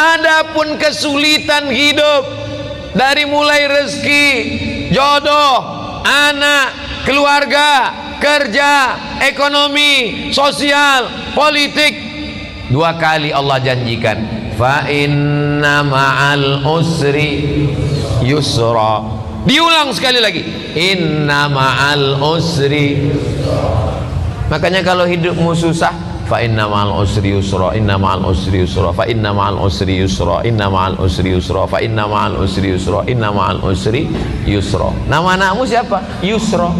Adapun kesulitan hidup dari mulai rezeki, jodoh, anak, keluarga, kerja, ekonomi, sosial, politik, 2 kali Allah janjikan, fa inna ma'al usri yusra. Diulang sekali lagi, inna ma'al usri. Makanya kalau hidupmu susah, fa inna ma'al usri yusra, inna ma'al usri yusra, fa inna ma'al usri yusra, inna ma'al usri yusra, fa inna ma'al usri yusra, inna ma'al usri yusra. Nama anakmu siapa? Yusra.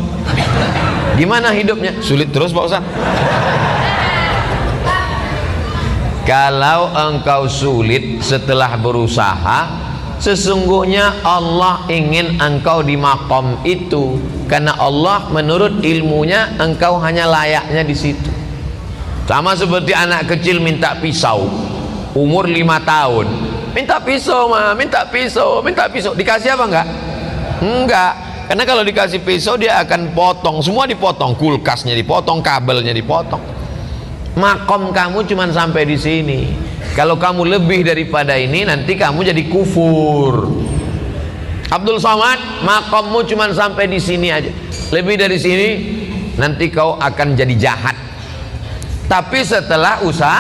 Gimana hidupnya? Sulit terus Pak Ustaz. Kalau engkau sulit setelah berusaha, sesungguhnya Allah ingin engkau di makom itu, karena Allah menurut ilmunya engkau hanya layaknya di situ. Sama seperti anak kecil minta pisau, umur 5 tahun, minta pisau mah, minta pisau, minta pisau. Dikasih apa enggak? Enggak. Karena kalau dikasih pisau dia akan potong, semua dipotong, kulkasnya dipotong, kabelnya dipotong. Makom kamu cuma sampai di sini. Kalau kamu lebih daripada ini, nanti kamu jadi kufur. Abdul Somad, makommu cuma sampai di sini aja. Lebih dari sini, nanti kau akan jadi jahat. Tapi setelah usaha,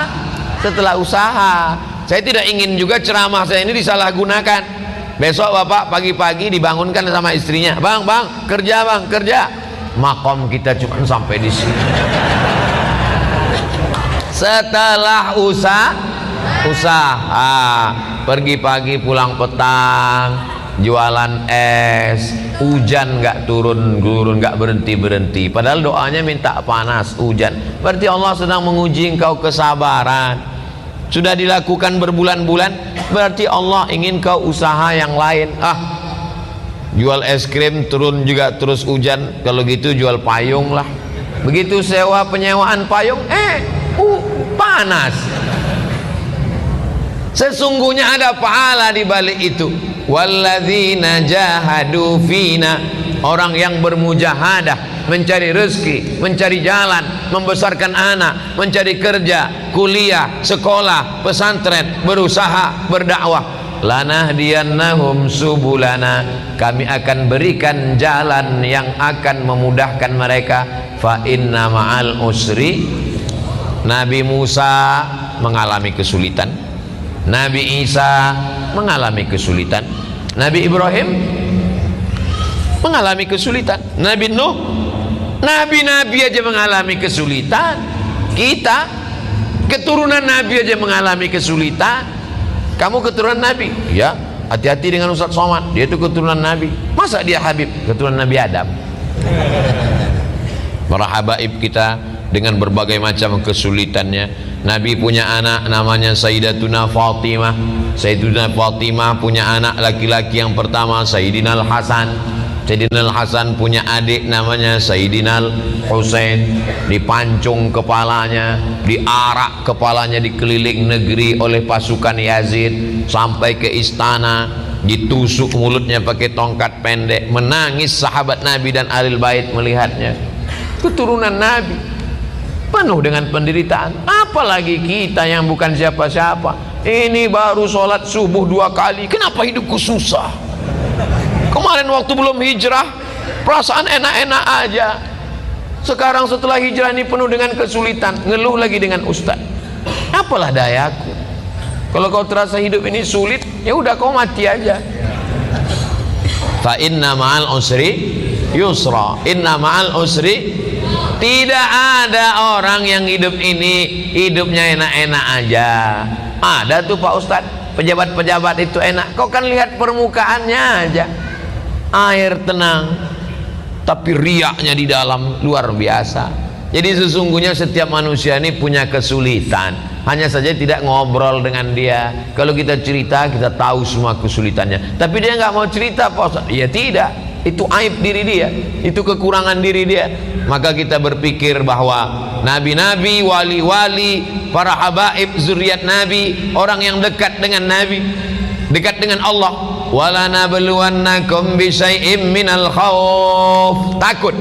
saya tidak ingin juga ceramah saya ini disalahgunakan. Besok bapak pagi-pagi dibangunkan sama istrinya, bang kerja, bang kerja. Makom kita cuma sampai di sini. Setelah usaha, pergi pagi pulang petang, jualan es, hujan nggak turun nggak berhenti, padahal doanya minta panas, hujan. Berarti Allah sedang menguji engkau kesabaran. Sudah dilakukan berbulan-bulan, berarti Allah ingin kau usaha yang lain. Jual es krim turun juga terus hujan, kalau gitu jual payung lah. Begitu sewa penyewaan payung, panas. Sesungguhnya ada pahala di balik itu. Walladzina jahadu fina, orang yang bermujahadah mencari rezeki, mencari jalan, membesarkan anak, mencari kerja, kuliah, sekolah, pesantren, berusaha, berdakwah. Lanahdiyannahum subulana, kami akan berikan jalan yang akan memudahkan mereka. Fa inna ma'al usri. Nabi Musa mengalami kesulitan, Nabi Isa mengalami kesulitan, Nabi Ibrahim mengalami kesulitan, Nabi Nuh, nabi-nabi aja mengalami kesulitan. Kita keturunan Nabi aja mengalami kesulitan. Kamu keturunan Nabi? Ya, hati-hati dengan Ustaz Somad, dia itu keturunan Nabi. Masa dia Habib? Keturunan Nabi Adam. Para habaib kita dengan berbagai macam kesulitannya. Nabi punya anak namanya Sayyidatuna Fatimah. Sayyidatuna Fatimah punya anak laki-laki yang pertama Sayyidina Al-Hasan. Sayyidina Al-Hasan punya adik namanya Sayyidina Al-Husain. Dipancung kepalanya, diarak kepalanya dikeliling negeri oleh pasukan Yazid sampai ke istana, ditusuk mulutnya pakai tongkat pendek. Menangis sahabat Nabi dan Ahlul Bait melihatnya. Keturunan Nabi penuh dengan penderitaan. Apalagi kita yang bukan siapa-siapa. Ini baru sholat subuh 2 kali, kenapa hidupku susah? Kemarin waktu belum hijrah perasaan enak-enak aja. Sekarang setelah hijrah ini penuh dengan kesulitan, ngeluh lagi dengan ustaz. Apalah dayaku. Kalau kau terasa hidup ini sulit, ya udah kau mati aja. Fa inna ma'al usri yusra, inna ma'al usri. Tidak ada orang yang hidup ini hidupnya enak-enak aja. Ada tuh Pak Ustadz, pejabat-pejabat itu enak. Kau kan lihat permukaannya aja, air tenang, tapi riaknya di dalam luar biasa. Jadi sesungguhnya setiap manusia ini punya kesulitan, hanya saja tidak ngobrol dengan dia. Kalau kita cerita, kita tahu semua kesulitannya, tapi dia nggak mau cerita Pak Ustadz. Ya tidak, itu aib diri dia, itu kekurangan diri dia. Maka kita berpikir bahwa nabi-nabi, wali-wali, para habaib, zuriat Nabi, orang yang dekat dengan Nabi, dekat dengan Allah. Wala nabluwannakum bisyai'im minal khauf, takut,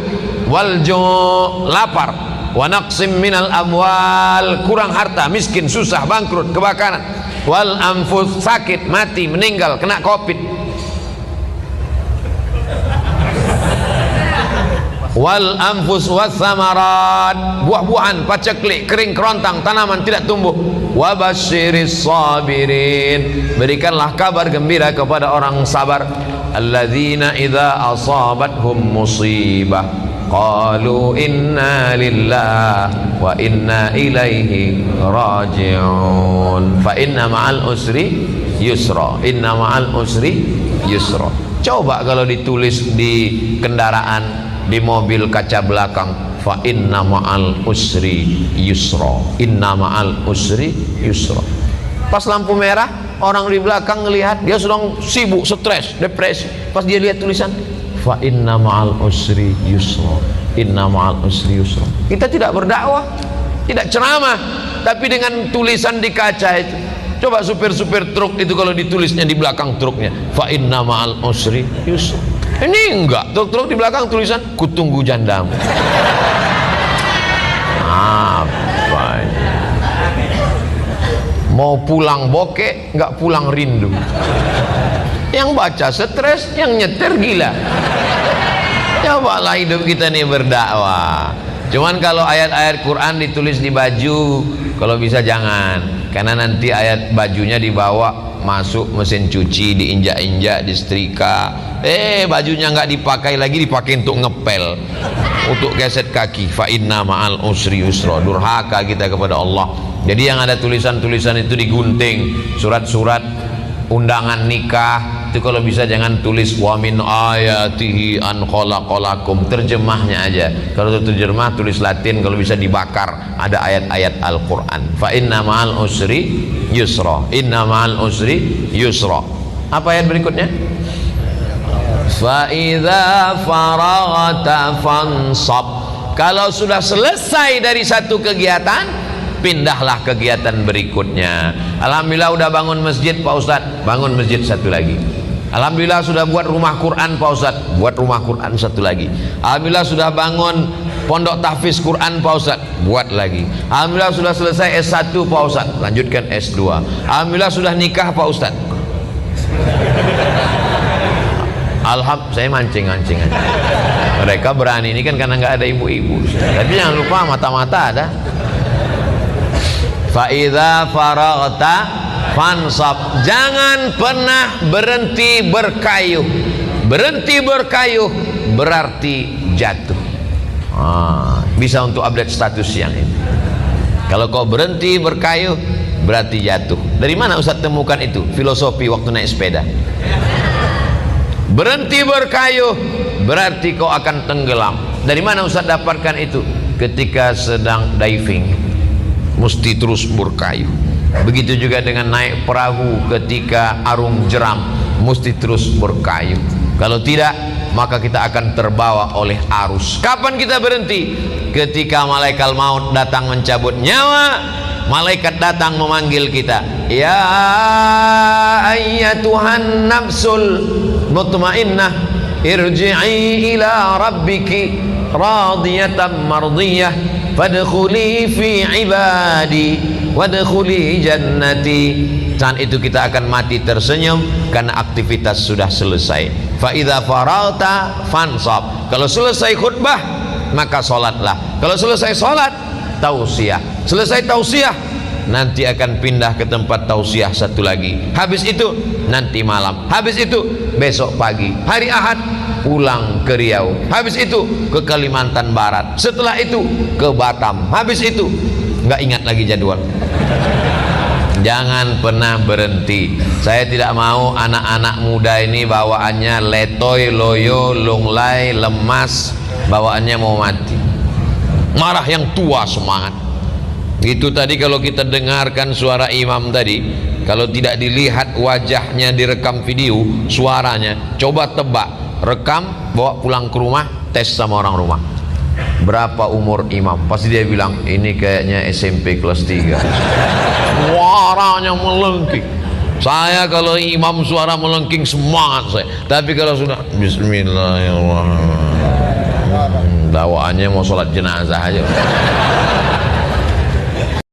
wal ju', lapar, wa naqsim minal amwal, kurang harta, miskin, susah, bangkrut, kebakaran. wal anfus, sakit, mati, meninggal, kena covid, wal anfus was samarat, buah-buahan, paceklik, kering kerontang, tanaman tidak tumbuh. Wa basyiris sabirin, berikanlah kabar gembira kepada orang sabar. Alladzina idza asabathum musibah qalu inna lillahi wa inna ilaihi raji'un. Fa inna ma'al usri yusra, inna ma'al usri yusra. Coba kalau ditulis di kendaraan, di mobil kaca belakang, fa inna ma'al usri yusra, inna ma'al usri yusra. Pas lampu merah, orang di belakang ngelihat, dia sedang sibuk, stres, depresi. Pas dia lihat tulisan fa inna ma'al usri yusra, inna ma'al usri yusra. Kita tidak berdakwah, tidak ceramah, tapi dengan tulisan di kaca itu. Coba supir-supir truk itu kalau ditulisnya di belakang truknya fa inna ma'al usri yusra. Ini enggak, truk-truk di belakang tulisan kutunggu jandamu. Apa ini? Mau pulang bokeh, enggak pulang rindu. Yang baca stres, yang nyetir gila. Cobalah hidup kita nih berdakwah. Cuman kalau ayat-ayat Quran ditulis di baju, kalau bisa jangan, karena nanti ayat bajunya dibawa masuk mesin cuci, diinjak-injak, disetrika, bajunya nggak dipakai lagi, dipakai untuk ngepel, untuk geset kaki. Fa inna ma'al usri yusra. Durhaka kita kepada Allah. Jadi yang ada tulisan-tulisan itu digunting, surat-surat undangan nikah itu kalau bisa jangan tulis wa min ayatihi an khalaqalakum, terjemahnya aja. Kalau terjemah tulis Latin, kalau bisa dibakar, ada ayat-ayat Al-Qur'an. Fa inna ma'al usri yusra, inna ma'al usri yusra. Apa ayat berikutnya? Fa idza faraghta fansab. Kalau sudah selesai dari satu kegiatan, pindahlah kegiatan berikutnya. Alhamdulillah udah bangun masjid Pak Ustadz, bangun masjid satu lagi. Alhamdulillah sudah buat rumah Quran Pak Ustadz, buat rumah Quran satu lagi. Alhamdulillah sudah bangun pondok tahfiz Quran Pak Ustadz, buat lagi. Alhamdulillah sudah selesai S1 Pak Ustadz, lanjutkan S2. Alhamdulillah sudah nikah Pak Ustadz. Saya mancing-mancing aja. Mereka berani ini kan karena nggak ada ibu-ibu. Tapi jangan lupa mata-mata ada. Fa idza faraghta fansab. Jangan pernah berhenti berkayuh. Berhenti berkayuh berarti jatuh. Bisa untuk update status yang ini. Kalau kau berhenti berkayuh berarti jatuh. Dari mana Ustaz temukan itu? Filosofi waktu naik sepeda. Berhenti berkayuh berarti kau akan tenggelam. Dari mana Ustaz dapatkan itu? Ketika sedang diving, mesti terus berkayuh. Begitu juga dengan naik perahu ketika arung jeram, mesti terus berkayuh. Kalau tidak, maka kita akan terbawa oleh arus. Kapan kita berhenti? Ketika malaikat maut datang mencabut nyawa, malaikat datang memanggil kita, ya ayyatuhan nafsul mutmainnah, irji'i ila rabbiki radiyatan mardiyah, fadkhuli fi ibadi wadkhuli jannati. Saat itu kita akan mati tersenyum karena aktivitas sudah selesai. Fa idza faragta fansab. Kalau selesai khutbah maka salatlah. Kalau selesai salat tausiah. Selesai tausiah nanti akan pindah ke tempat tausiah satu lagi. Habis itu nanti malam. Habis itu besok pagi. Hari Ahad pulang ke Riau. Habis itu ke Kalimantan Barat. Setelah itu ke Batam. Habis itu nggak ingat lagi jadwal. Jangan pernah berhenti. Saya tidak mau anak-anak muda ini bawaannya letoy, loyo, lunglai, lemas, bawaannya mau mati. Marah yang tua semangat. Itu tadi kalau kita dengarkan suara imam tadi, kalau tidak dilihat wajahnya direkam video, suaranya, coba tebak, rekam, bawa pulang ke rumah, tes sama orang rumah. Berapa umur imam? Pasti dia bilang ini kayaknya SMP kelas 3. Suaranya melengking. Saya kalau imam suara melengking semangat saya. Tapi kalau sudah Bismillahirrahmanirrahim, bawaannya mau sholat jenazah aja.